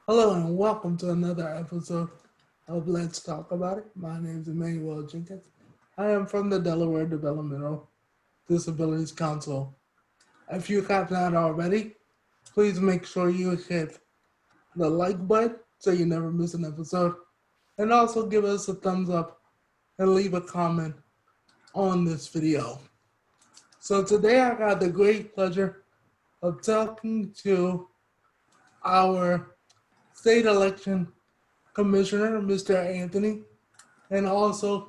Hello and welcome to another episode of Let's Talk About It. My name is Emmanuel Jenkins. I am from the Delaware Developmental Disabilities Council. If you have not already, please make sure you hit the like button so you never miss an episode. And also give us a thumbs up and leave a comment on this video. So today I got the great pleasure of talking to our state election commissioner, Mr. Anthony, and also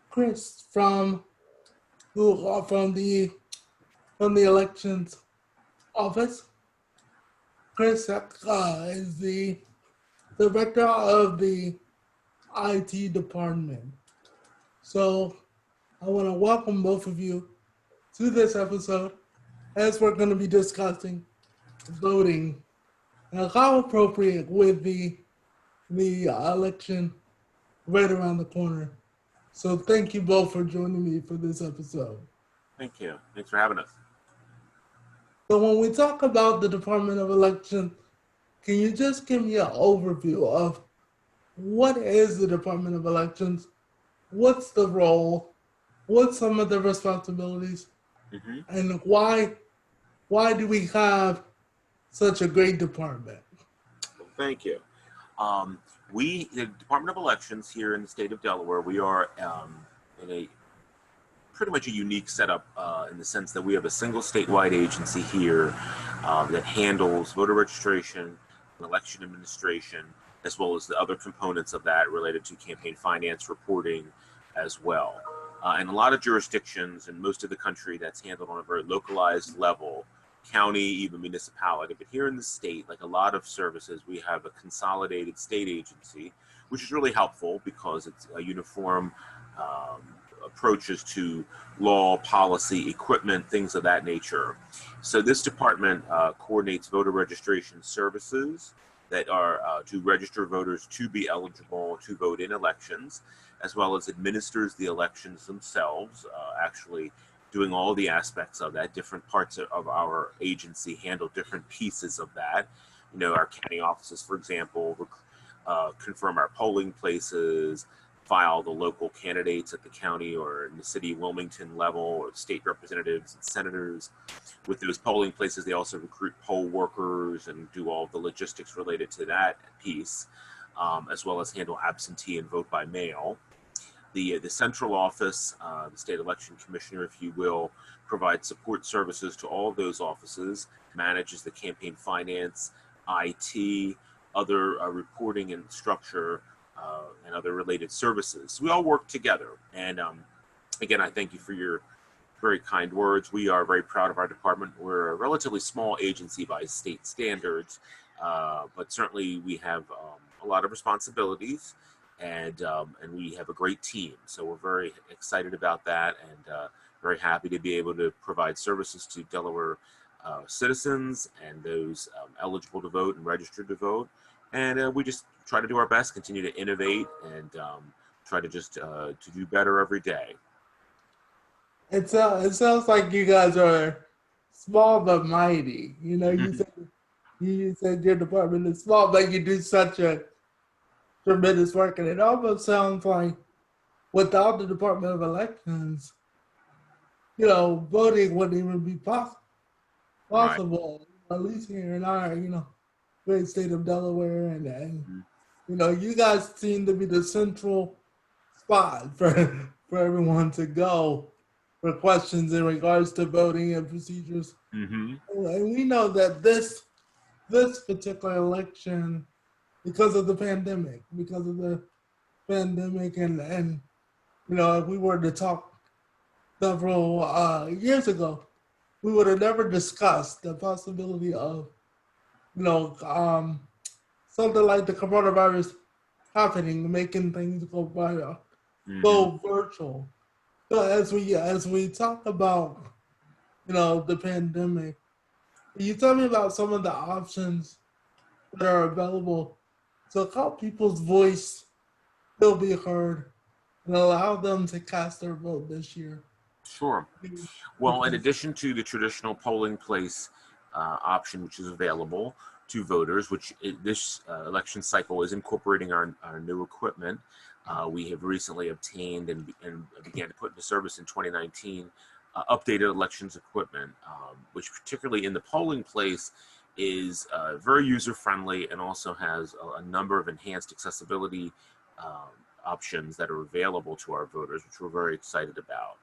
Chris from the elections office. Chris is the director of the IT department. So I want to welcome both of you to this episode as we're going to be discussing voting and how appropriate with the election right around the corner. So thank you both for joining me for this episode. Thank you. Thanks for having us. So when we talk about the Department of Elections, can you just give me an overview of what is the Department of Elections? What's the role? What's some of the responsibilities? Mm-hmm. And why do we have such a great department? Well, thank you. The Department of Elections here in the state of Delaware, we are in a pretty much a unique setup in the sense that we have a single statewide agency here that handles voter registration, election administration, as well as the other components of that related to campaign finance reporting as well. In a lot of jurisdictions in most of the country, that's handled on a very localized level, county, even municipality. But here in the state, like a lot of services, we have a consolidated state agency, which is really helpful because it's a uniform approaches to law, policy, equipment, things of that nature. So this department coordinates voter registration services that are to register voters to be eligible to vote in elections, as well as administers the elections themselves, actually doing all the aspects of that. Different parts of our agency handle different pieces of that. You know, our county offices, for example, confirm our polling places, file the local candidates at the county or in the city of Wilmington level, or state representatives and senators. With those polling places, they also recruit poll workers and do all the logistics related to that piece, as well as handle absentee and vote by mail. The central office, the state election commissioner, if you will, provides support services to all of those offices, manages the campaign finance, IT, other reporting and structure, and other related services. We all work together. And again, I thank you for your very kind words. We are very proud of our department. We're a relatively small agency by state standards, but certainly we have a lot of responsibilities, and we have a great team. So we're very excited about that, and very happy to be able to provide services to Delaware citizens and those eligible to vote and registered to vote. And we just try to do our best, continue to innovate, and try to just to do better every day. It sounds like you guys are small but mighty. You know, you said your department is small, but you do such a tremendous work, and it almost sounds like without the Department of Elections, you know, voting wouldn't even be Right. possible. At least here in our, great state of Delaware, and you know, you guys seem to be the central spot for everyone to go for questions in regards to voting and procedures. Mm-hmm. And we know that this particular election, because of the pandemic, and you know, if we were to talk several years ago, we would have never discussed the possibility of, you know, something like the coronavirus happening, making things go virtual. So as we talk about, you know, the pandemic, can you tell me about some of the options that are available to help people's voice still be heard and allow them to cast their vote this year? Sure. Well, in addition to the traditional polling place option, which is available, to voters, which this election cycle is incorporating our new equipment. We have recently obtained and began to put into service in 2019 updated elections equipment, which particularly in the polling place is very user-friendly and also has a number of enhanced accessibility options that are available to our voters, which we're very excited about.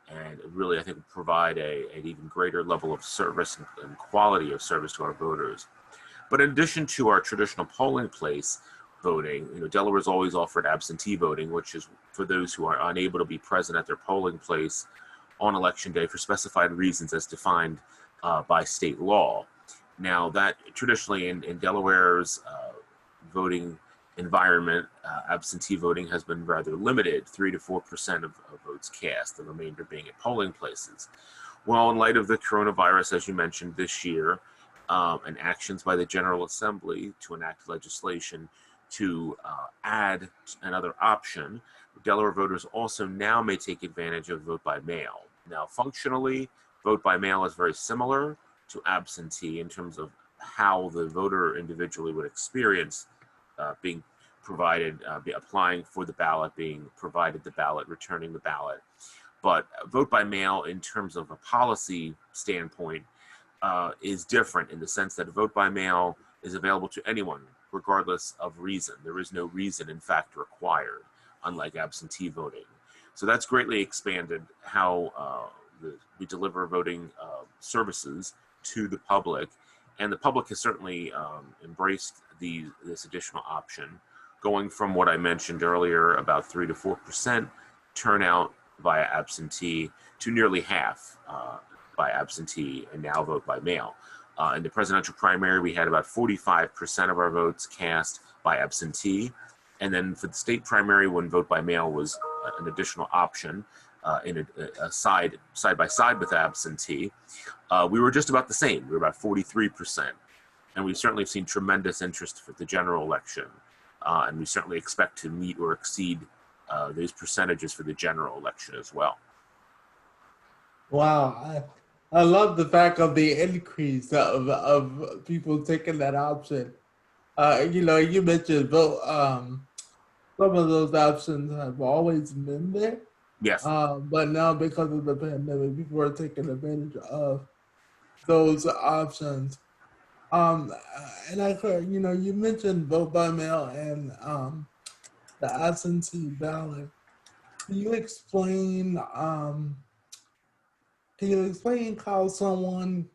And really, I think, provide an even greater level of service and quality of service to our voters. But in addition to our traditional polling place voting, Delaware's always offered absentee voting, which is for those who are unable to be present at their polling place on election day for specified reasons as defined by state law. Now, that traditionally in Delaware's voting environment, absentee voting has been rather limited, 3 to 4% of votes cast, the remainder being at polling places. Well, in light of the coronavirus, as you mentioned this year, and actions by the General Assembly to enact legislation to add another option, Delaware voters also now may take advantage of vote by mail. Now, functionally, vote by mail is very similar to absentee in terms of how the voter individually would experience being provided, applying for the ballot, being provided the ballot, returning the ballot. But vote by mail, in terms of a policy standpoint, is different in the sense that vote by mail is available to anyone, regardless of reason. There is no reason, in fact, required, unlike absentee voting. So that's greatly expanded how we deliver voting services to the public. And the public has certainly embraced this additional option, going from what I mentioned earlier, about 3 to 4% turnout via absentee, to nearly half by absentee, and now vote by mail. In the presidential primary, we had about 45% of our votes cast by absentee. And then for the state primary, when vote by mail was an additional option, in a side by side with absentee, we were just about the same. We were about 43%. And we've certainly seen tremendous interest for the general election. And we certainly expect to meet or exceed those percentages for the general election as well. Wow, I love the fact of the increase of people taking that option. You mentioned vote. Some of those options have always been there. Yes. But now because of the pandemic, people are taking advantage of those options. And I heard, you mentioned vote by mail and the absentee ballot. Can you explain? Can you explain how someone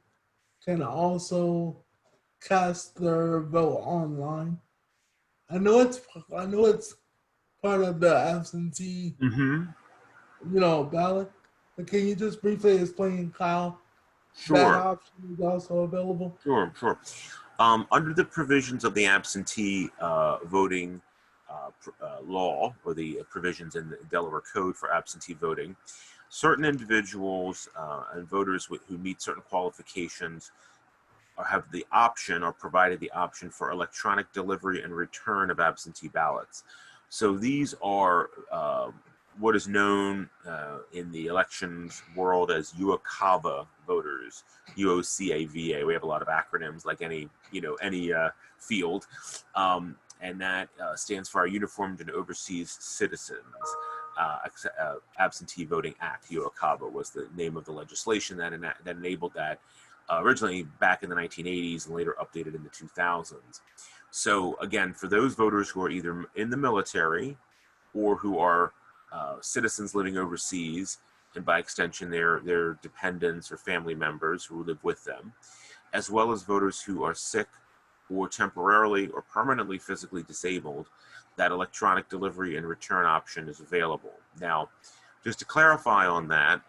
can also cast their vote online? I know it's part of the absentee, ballot. But can you just briefly explain how that option is also available? Sure. Under the provisions of the absentee voting law, or the provisions in the Delaware Code for absentee voting, certain individuals and voters who meet certain qualifications have the option, or provided the option, for electronic delivery and return of absentee ballots. So these are what is known in the elections world as UOCAVA voters, UOCAVA. We have a lot of acronyms, like any field, and that stands for our Uniformed and Overseas Citizens Absentee Voting Act. UOCAVA was the name of the legislation that enabled that, originally back in the 1980s and later updated in the 2000s. So again, for those voters who are either in the military or who are citizens living overseas, and by extension their dependents or family members who live with them, as well as voters who are sick or temporarily or permanently physically disabled, that electronic delivery and return option is available. Now, just to clarify on that,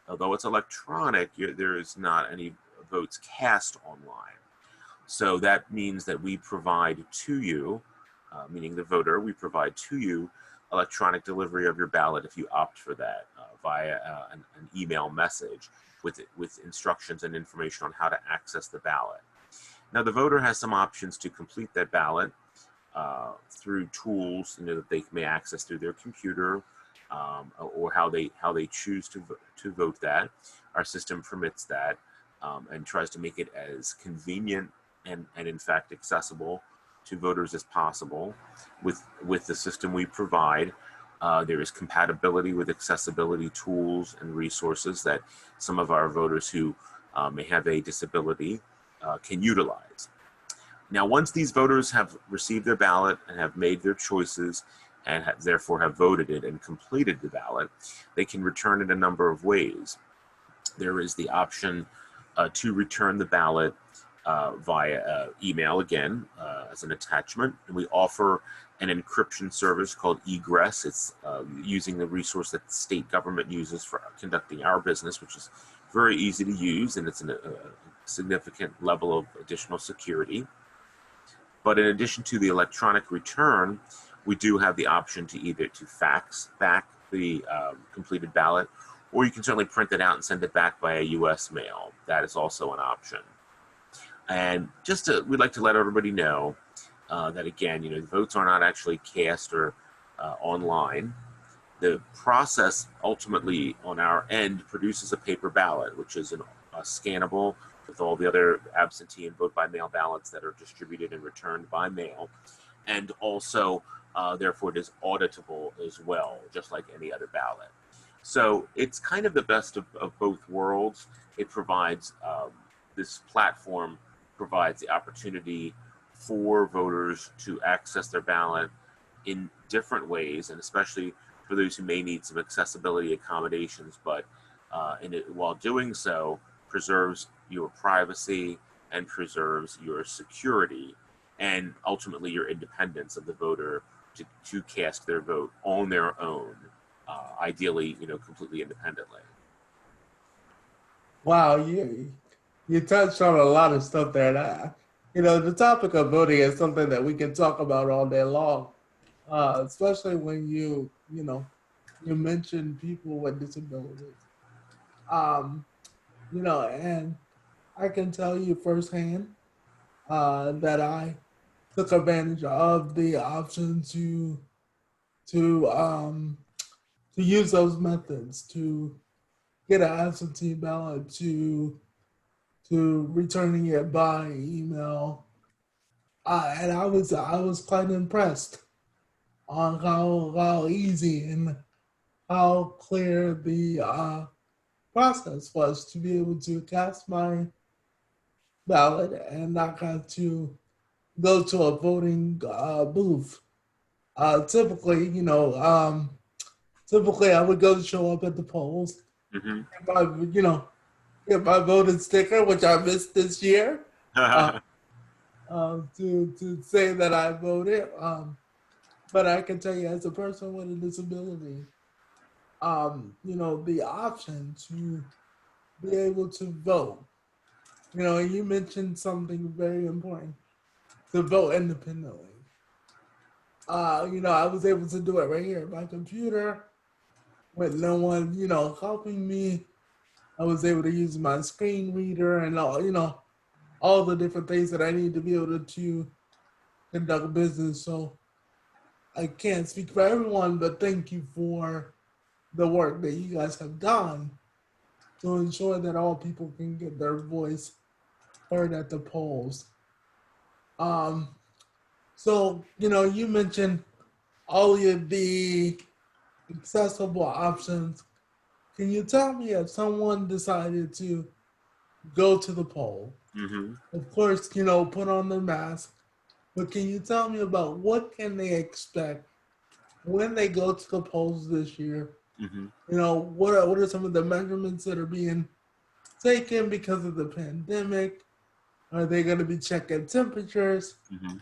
although it's electronic, there is not any votes cast online. So that means that we provide to you, meaning the voter, we provide to you electronic delivery of your ballot if you opt for that via an email message with instructions and information on how to access the ballot. Now, the voter has some options to complete that ballot through tools that they may access through their computer, or how they choose to vote that. Our system permits that and tries to make it as convenient and in fact accessible to voters as possible with the system we provide. There is compatibility with accessibility tools and resources that some of our voters who may have a disability can utilize. Now, once these voters have received their ballot and have made their choices and therefore have voted it and completed the ballot, they can return it a number of ways. There is the option to return the ballot via email again as an attachment. And we offer an encryption service called Egress. It's using the resource that the state government uses for conducting our business, which is very easy to use, and it's a significant level of additional security. But in addition to the electronic return, we do have the option to either to fax back the completed ballot, or you can certainly print it out and send it back via U.S. mail. That is also an option. And we'd like to let everybody know that again, the votes are not actually cast or online. The process ultimately on our end produces a paper ballot, which is a scannable with all the other absentee and vote by mail ballots that are distributed and returned by mail. And also, therefore, it is auditable as well, just like any other ballot. So it's kind of the best of both worlds. It provides, this platform provides the opportunity for voters to access their ballot in different ways, and especially for those who may need some accessibility accommodations, but while doing so, preserves your privacy and preserves your security and ultimately your independence of the voter to cast their vote on their own, ideally, completely independently. Wow, you touched on a lot of stuff there. The topic of voting is something that we can talk about all day long, especially when you mention people with disabilities. And I can tell you firsthand that I took advantage of the option to use those methods to get an absentee ballot to returning it by email, and I was quite impressed on how easy and how clear the process was to be able to cast my ballot and not have to go to a voting booth. Typically, typically I would go show up at the polls. Mm-hmm. Get my voting sticker, which I missed this year, to say that I voted. But I can tell you, as a person with a disability, the option to be able to vote. You mentioned something very important, to vote independently. I was able to do it right here at my computer with no one, helping me. I was able to use my screen reader and all the different things that I need to be able to conduct business. So I can't speak for everyone, but thank you for the work that you guys have done to ensure that all people can get their voice heard at the polls. So, you mentioned all of the accessible options. Can you tell me if someone decided to go to the poll? Mm-hmm. Of course, put on their mask, but can you tell me about what can they expect when they go to the polls this year? Mm-hmm. What are some of the measurements that are being taken because of the pandemic? Are they going to be checking temperatures? Mm-hmm.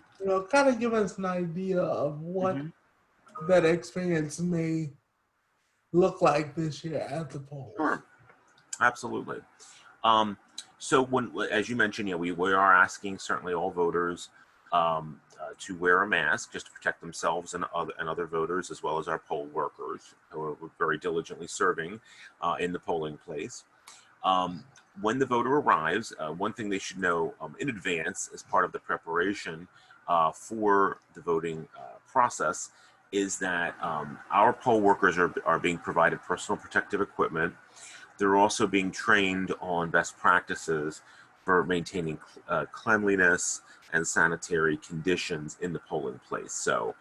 Kind of give us an idea of what that experience may look like this year at the polls. Sure, absolutely. So as you mentioned, we are asking certainly all voters to wear a mask just to protect themselves and other voters, as well as our poll workers who are very diligently serving in the polling place. When the voter arrives, one thing they should know in advance as part of the preparation for the voting process is that our poll workers are being provided personal protective equipment. They're also being trained on best practices for maintaining cleanliness and sanitary conditions in the polling place. So,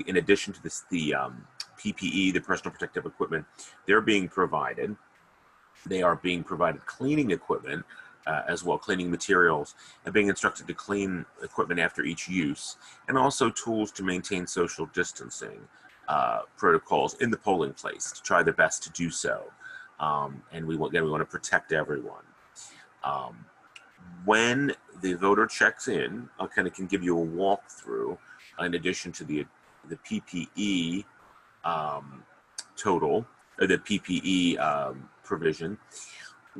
in addition to this, the PPE, the personal protective equipment, they're being provided. They are being provided cleaning equipment as well, cleaning materials, and being instructed to clean equipment after each use, and also tools to maintain social distancing protocols in the polling place to try their best to do so. And we want to protect everyone. When the voter checks in, I kind of can give you a walkthrough in addition to the PPE total, or the PPE provision.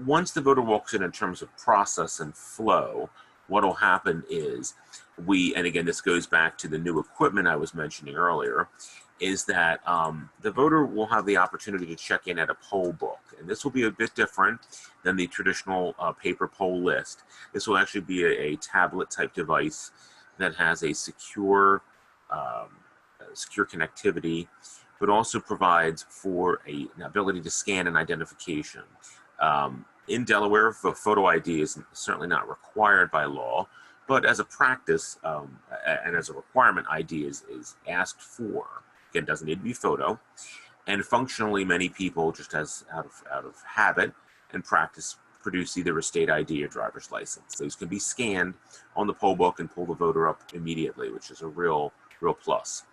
Once the voter walks in terms of process and flow, what will happen is and again, this goes back to the new equipment I was mentioning earlier, is that the voter will have the opportunity to check in at a poll book. And this will be a bit different than the traditional paper poll list. This will actually be a tablet type device that has a secure connectivity, but also provides for an ability to scan and identification. In Delaware, photo ID is certainly not required by law, but as a practice and as a requirement, ID is asked for. Again, it doesn't need to be photo. And functionally, many people, just as out of habit and practice, produce either a state ID or driver's license. Those can be scanned on the poll book and pull the voter up immediately, which is a real plus.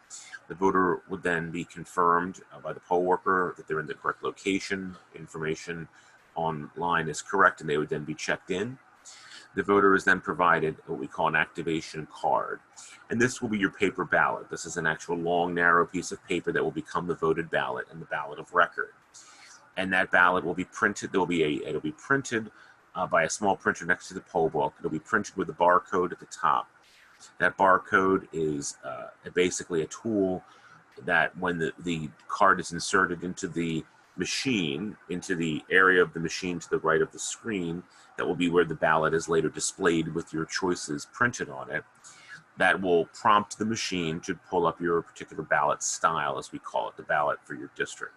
The voter would then be confirmed by the poll worker that they're in the correct location. Information online is correct, and they would then be checked in. The voter is then provided what we call an activation card. And this will be your paper ballot. This is an actual long, narrow piece of paper that will become the voted ballot and the ballot of record. And that ballot will be printed. It'll be printed by a small printer next to the poll book. It'll be printed with a barcode at the top. That barcode is basically a tool that when the card is inserted into the machine, into the area of the machine to the right of the screen, that will be where the ballot is later displayed with your choices printed on it. That will prompt the machine to pull up your particular ballot style, as we call it, the ballot for your district.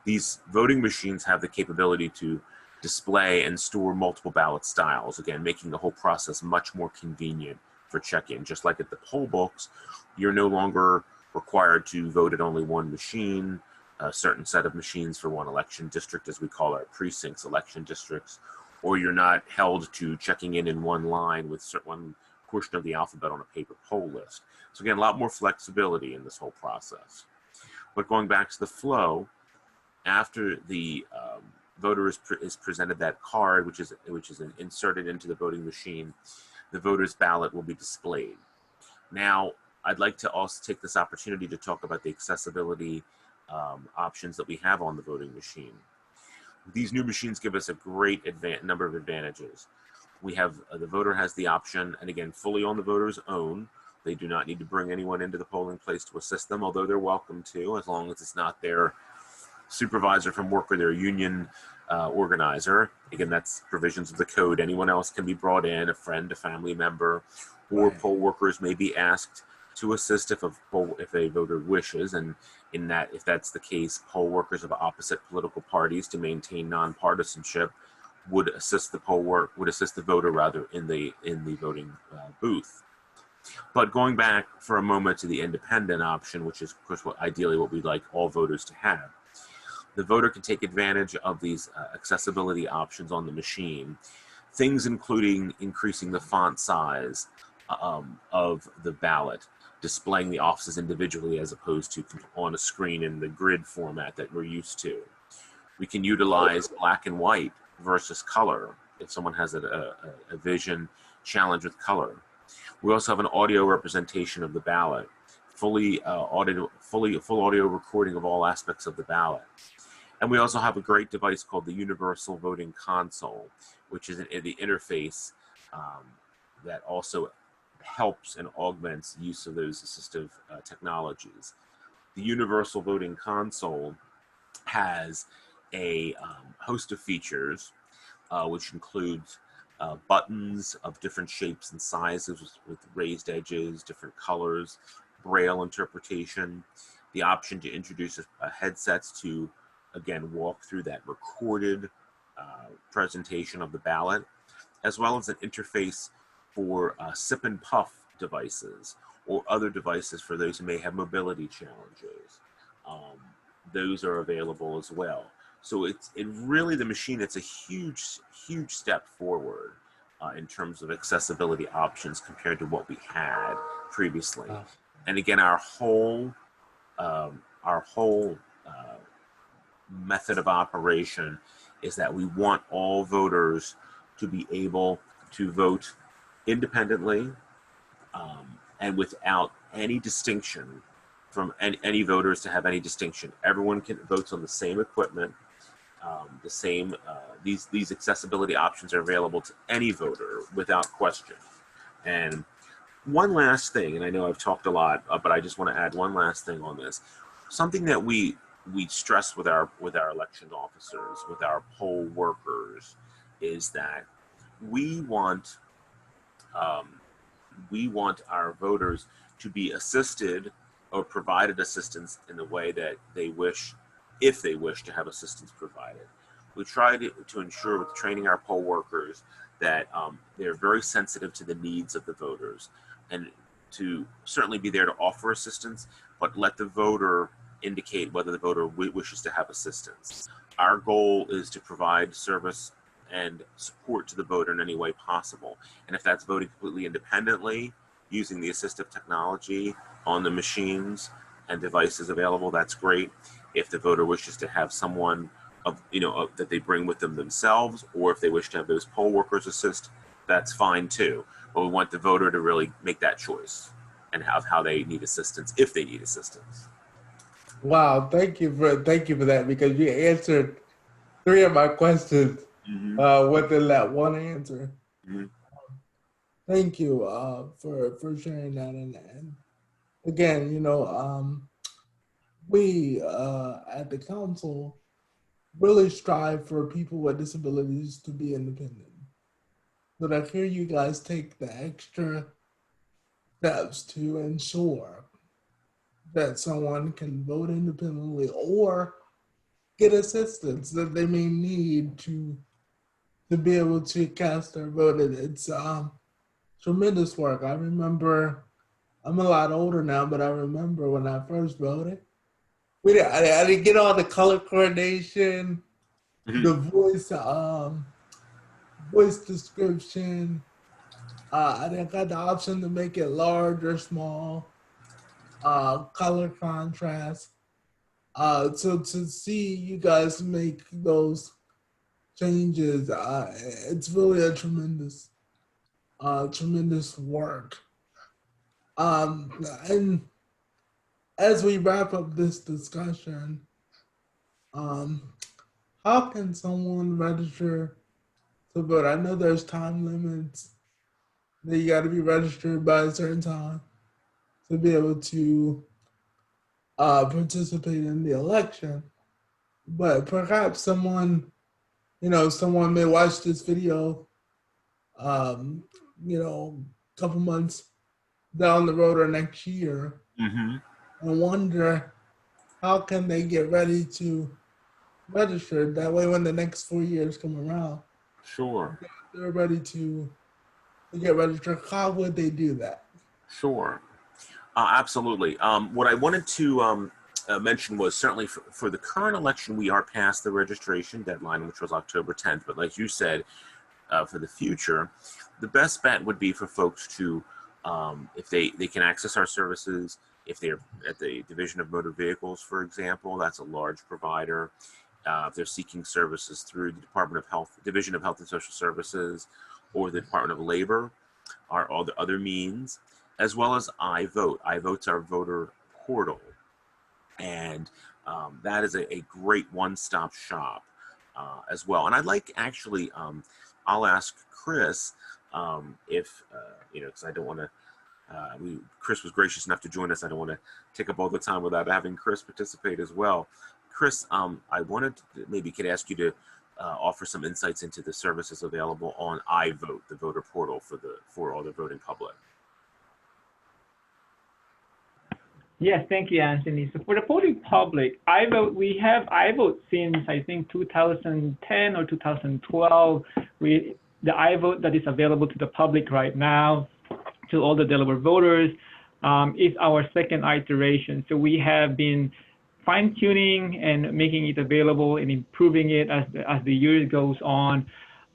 These voting machines have the capability to display and store multiple ballot styles, again, making the whole process much more convenient for check-in. Just like at the poll books, you're no longer required to vote at only one machine, a certain set of machines for one election district, as we call our precincts, election districts, or you're not held to checking in one line with one portion of the alphabet on a paper poll list. So again, a lot more flexibility in this whole process. But going back to the flow, after the voter is presented that card, which is inserted into the voting machine, the voter's ballot will be displayed. Now, I'd like to also take this opportunity to talk about the accessibility options that we have on the voting machine. These new machines give us a great number of advantages. We have, the voter has the option, and again, fully on the voter's own. They do not need to bring anyone into the polling place to assist them, although they're welcome to, as long as it's not their supervisor from work or their union organizer. Again, that's provisions of the code. Anyone else can be brought in, a friend, a family member, or Right. poll workers may be asked to assist if a voter wishes, and if that's the case, poll workers of opposite political parties, to maintain nonpartisanship, would assist the voter rather in the voting booth. But going back for a moment to the independent option, which is of course ideally what we'd like all voters to have, the voter can take advantage of these accessibility options on the machine, things including increasing the font size of the ballot, displaying the offices individually as opposed to on a screen in the grid format that we're used to. We can utilize black and white versus color if someone has a vision challenge with color. We also have an audio representation of the ballot, full audio recording of all aspects of the ballot. And we also have a great device called the Universal Voting Console, which is the interface that also helps and augments use of those assistive technologies. The Universal Voting Console has a host of features, which includes buttons of different shapes and sizes with raised edges, different colors, Braille interpretation, the option to introduce headsets to, again, walk through that recorded presentation of the ballot, as well as an interface for sip and puff devices or other devices for those who may have mobility challenges. Those are available as well. So it really, the machine, it's a huge step forward in terms of accessibility options compared to what we had previously. Wow. And again, our whole method of operation is that we want all voters to be able to vote independently and without any distinction from any voters to have any distinction. Everyone can vote on the same equipment. These accessibility options are available to any voter without question. And one last thing, and I know I've talked a lot, but I just want to add one last thing on this. Something that we stress with our election officers, with our poll workers, is that we want our voters to be assisted or provided assistance in the way that they wish, if they wish to have assistance provided. We try to ensure with training our poll workers that they're very sensitive to the needs of the voters, and to certainly be there to offer assistance, but let the voter indicate whether the voter wishes to have assistance. Our goal is to provide service and support to the voter in any way possible. And if that's voting completely independently, using the assistive technology on the machines and devices available, that's great. If the voter wishes to have someone that they bring with them themselves, or if they wish to have those poll workers assist, that's fine too. But we want the voter to really make that choice and have how they need assistance, if they need assistance. Wow, thank you for that, because you answered 3 of my questions within that one answer. Mm-hmm. Thank you for sharing that. And again, we at the council really strive for people with disabilities to be independent. But I hear you guys take the extra steps to ensure that someone can vote independently or get assistance that they may need to be able to cast their vote. It's tremendous work. I remember, I'm a lot older now, but I remember when I first voted, I didn't get all the color coordination, the voice description. I didn't got the option to make it large or small, color contrast. So to see you guys make those changes, it's really a tremendous work. And as we wrap up this discussion, how can someone register to vote? I know there's time limits that you got to be registered by a certain time to be able to participate in the election. But perhaps someone may watch this video, a couple months down the road or next year, and wonder how can they get ready to register. That way, when the next 4 years come around, Sure, they're ready to get registered. How would they do that? sure. Absolutely. What I wanted to mention was certainly for the current election, we are past the registration deadline, which was October 10th. But like you said, for the future, the best bet would be for folks to, if they can access our services, if they're at the Division of Motor Vehicles, for example, that's a large provider. If they're seeking services through the Department of Health, Division of Health and Social Services, or the Department of Labor, are all the other means, as well as iVote. iVote's our voter portal, and that is a great one-stop shop as well. And I'd like, actually, I'll ask Chris if, because I don't want to, Chris was gracious enough to join us. I don't want to take up all the time without having Chris participate as well. Chris, I wanted to, maybe could ask you to offer some insights into the services available on iVote, the voter portal for all the voting public. Yes, thank you, Anthony. So for the voting public, we have iVote since I think 2010 or 2012. the iVote that is available to the public right now, to all the Delaware voters, is our second iteration. So we have been fine-tuning and making it available and improving it as the year goes on,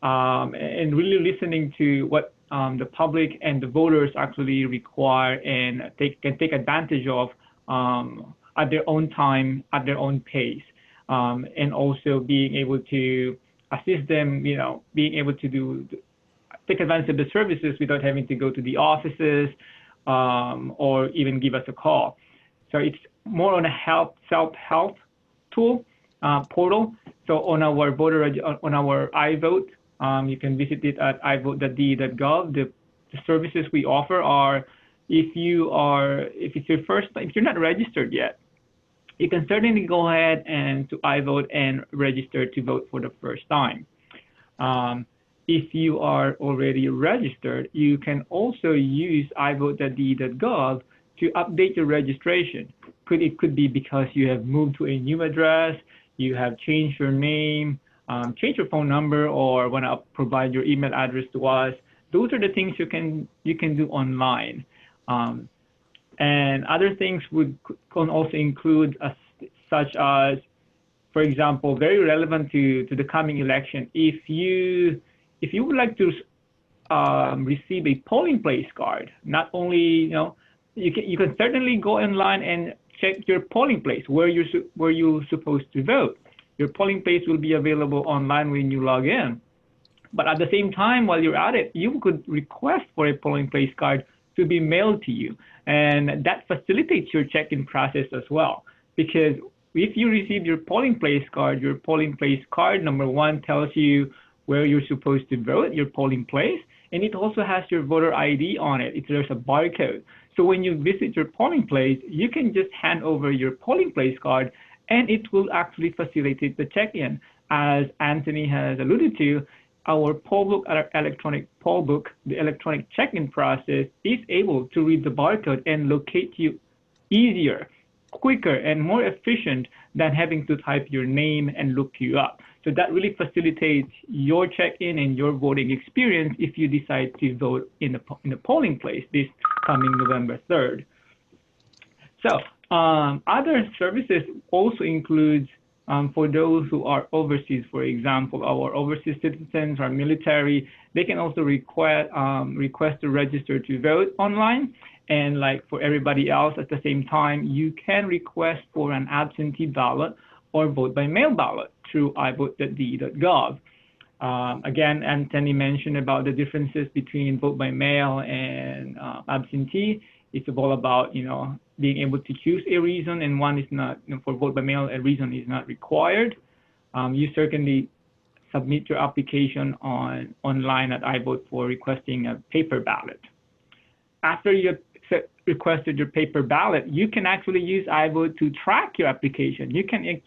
and really listening to what the public and the voters actually require and can take advantage of at their own time, at their own pace, and also being able to assist them, being able to take advantage of the services without having to go to the offices or even give us a call. So it's more on a self-help tool portal. So on our on our iVote, you can visit it at ivote.de.gov. The services we offer are, if it's your first time, if you're not registered yet, you can certainly go ahead and to iVote and register to vote for the first time. If you are already registered, you can also use ivote.de.gov to update your registration. It could be because you have moved to a new address, you have changed your name, changed your phone number, or want to provide your email address to us. Those are the things you can do online. And other things can also include such as, for example, very relevant to the coming election. If you would like to receive a polling place card, not only you can certainly go online and check your polling place where you're supposed to vote. Your polling place will be available online when you log in. But at the same time, while you're at it, you could request for a polling place card to be mailed to you, and that facilitates your check-in process as well. Because if you receive your polling place card number one tells you where you're supposed to vote, your polling place, and it also has your voter ID on it. There's a barcode. So when you visit your polling place, you can just hand over your polling place card, and it will actually facilitate the check-in. As Anthony has alluded to, our poll book, our electronic poll book, the electronic check-in process is able to read the barcode and locate you easier, quicker, and more efficient than having to type your name and look you up. So that really facilitates your check-in and your voting experience if you decide to vote in the polling place this coming November 3rd. So other services also includes for those who are overseas, for example, our overseas citizens, our military, they can also request to register to vote online. And like for everybody else, at the same time, you can request for an absentee ballot or vote by mail ballot through ivote.de.gov. Again, Anthony mentioned about the differences between vote by mail and absentee. It's all about, being able to choose a reason, and one is not, for vote by mail, a reason is not required. You certainly submit your application online at iVote for requesting a paper ballot. After you requested your paper ballot, you can actually use iVote to track your application. You can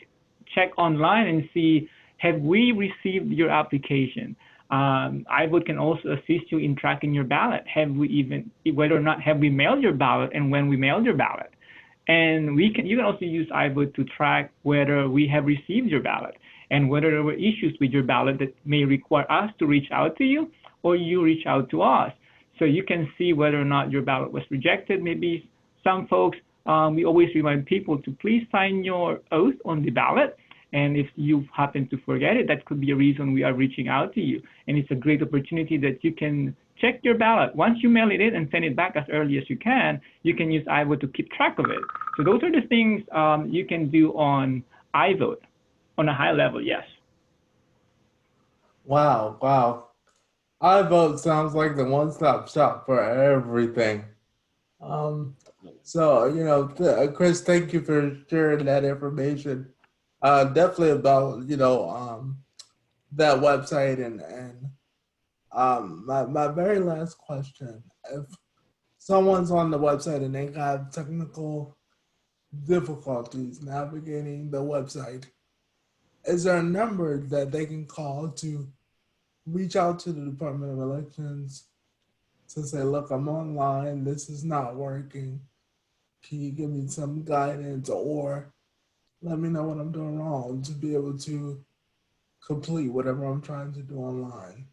check online and see, have we received your application? iVote can also assist you in tracking your ballot. Whether or not have we mailed your ballot and when we mailed your ballot. And you can also use iVote to track whether we have received your ballot and whether there were issues with your ballot that may require us to reach out to you or you reach out to us. So you can see whether or not your ballot was rejected. Maybe some folks, we always remind people to please sign your oath on the ballot. And if you happen to forget it, that could be a reason we are reaching out to you. And it's a great opportunity that you can check your ballot. Once you mail it in and send it back as early as you can use iVote to keep track of it. So those are the things you can do on iVote on a high level, yes. Wow. iVote sounds like the one-stop shop for everything. Chris, thank you for sharing that information. Definitely about that website and my very last question: if someone's on the website and they have technical difficulties navigating the website, is there a number that they can call to reach out to the Department of Elections to say, look, I'm online, this is not working, can you give me some guidance or let me know what I'm doing wrong to be able to complete whatever I'm trying to do online?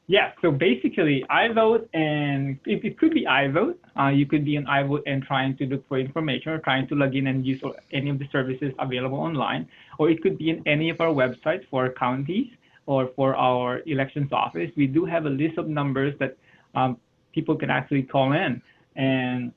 Yeah, so basically, iVote, and it could be iVote. You could be on iVote and trying to look for information or trying to log in and use any of the services available online, or it could be in any of our websites for counties or for our elections office. We do have a list of numbers that people can actually call in, and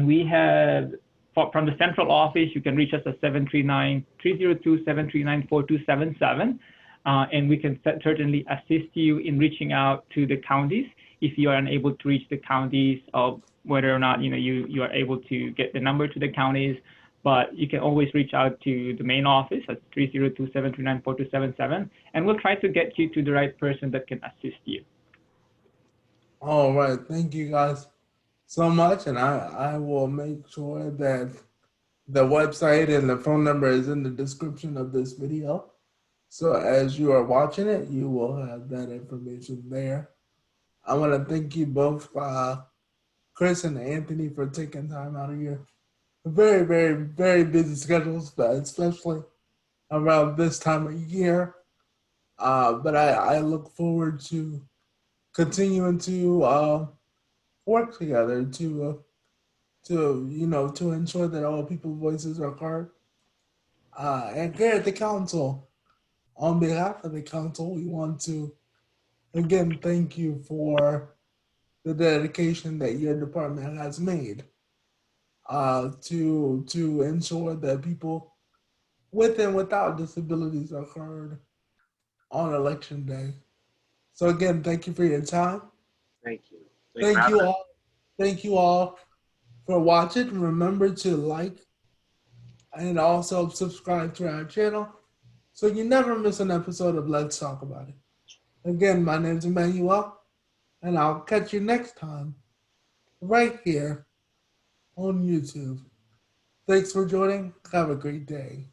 we have from the central office, you can reach us at 739-302-739-4277. And we can certainly assist you in reaching out to the counties if you are unable to reach the counties of whether or not you are able to get the number to the counties. But you can always reach out to the main office at 302-739-4277, and we'll try to get you to the right person that can assist you. All right. Thank you guys so much. And I will make sure that the website and the phone number is in the description of this video. So as you are watching it, you will have that information there. I want to thank you both, Chris and Anthony, for taking time out of your very, very, very busy schedules, but especially around this time of year. But I look forward to continuing to work together to ensure that all people's voices are heard. And here at the council, on behalf of the council, we want to again thank you for the dedication that your department has made to ensure that people with and without disabilities are heard on election day. So again, thank you for your time. Thank you. Thank you all. Thank you all for watching. Remember to like and also subscribe to our channel so you never miss an episode of Let's Talk About It. Again, my name is Emmanuel, and I'll catch you next time right here on YouTube. Thanks for joining. Have a great day.